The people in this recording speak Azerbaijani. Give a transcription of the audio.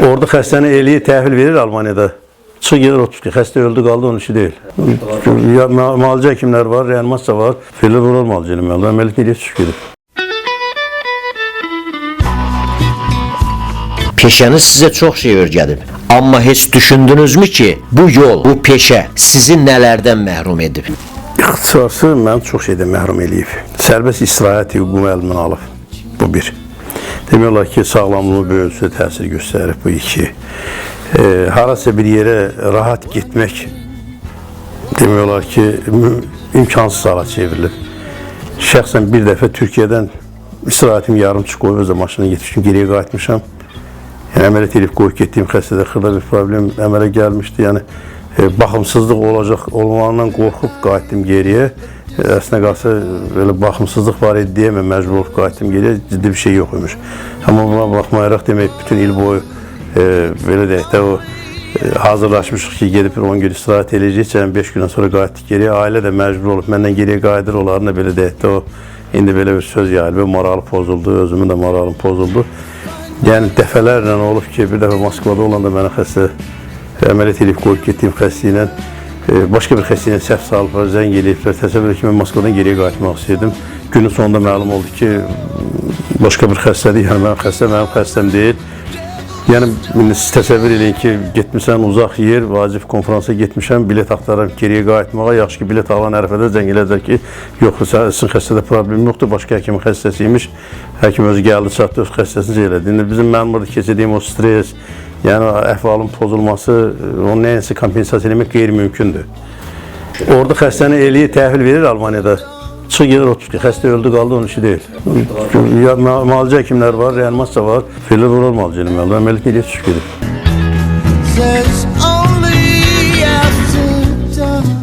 Orada xəstəni eliyi təhvil verir Almaniyada. Çıx gedir otur ki, xəstə öldü qaldı, onun işi deyil. Ya, müalicə həkimləri var, reanimasiya var. Belə rural müalicə eləməlidir. Əməliyyat eləyib çıx gedir. Peşəniz sizə çox şey öyrədib. Amma heç düşündünüzmü ki, bu yol, bu peşə sizi nələrdən məhrum edib? İxtisarsı məni çox şeydən məhrum eləyib. Sərbəst istirahət hüququnu əlimdən alıb. Bu bir. Demək olar ki, sağlamlığımı böyüsü təsir göstərib bu iki. Harasa bir yerə rahat getmək demək olar ki, imkansız hala çevrilib. Şəxsən bir dəfə Türkiyədən istirahətim yarımçıq qoyub özə maşına getmişdim, geriyə qayıtmışam. Yəni, əməliyyat edib qoyub getdiyim xəstədə xırda bir problem əmələ gəlmişdi. Yəni, baxımsızlıq olacaq olmağından qorxub qayıtdım geriyə. Əslində qalsa, belə baxımsızlıq var idi deyə mən məcbur olub qayıtdım geriyə, ciddi bir şey yox imiş. Amma buna baxmayaraq demək, bütün il boyu belə deyək də o hazırlaşmışıq ki, gedib 10 gün istirahət eləyəcək, 5 gündən sonra qayıtdıq geriyə. Ailə də məcbur olub, məndən geriyə qayıdır, onların da belə deyək də o, indi belə bir söz yayılıb, moralı pozuldu, özümün də moralım pozuldu. Yəni, dəfələrlə olub ki, bir dəfə Moskvada olanda mənə xəstə əməliyyat edib qoyub getdiyim xəstə ilə başqa bir xəstə ilə səhv salıblar, zəng eləyiblər. Təsəvvür ki, mən Moskvadan geriyə qayıtmaq istəyirdim. Günün sonunda məlum oldu ki, başqa bir xəstədir, yəni mənim xəstəm deyil. Yəni, siz təsəvvür eləyin ki, getmişəm uzaq yer, vacib konferansa getmişəm, bilet axtarıram geriyə qayıtmağa. Yaxşı ki, bilet alan ərəfədə zəng elədilər ki, yox, sizin xəstədə problem yoxdur, başqa həkimin xəstəsiymiş. Həkim özü gəldi, çatdı, öz xəstəsini elədi. İndi mənim burada keçirdiyim o stres, yəni əhvalın pozulması, onun nəyəsə kompensasiya eləmək qeyri-mümkündür. Orada xəstəni eliyi təhvil verir Almaniyada. Çıx gedir otur ki, xəstə öldü qaldı, onun işi deyil. Ya, müalicə həkimləri var, reanimasiya var. Belə rural müalicə eləməlidir. Əməliyyat eləyib çıx gedir.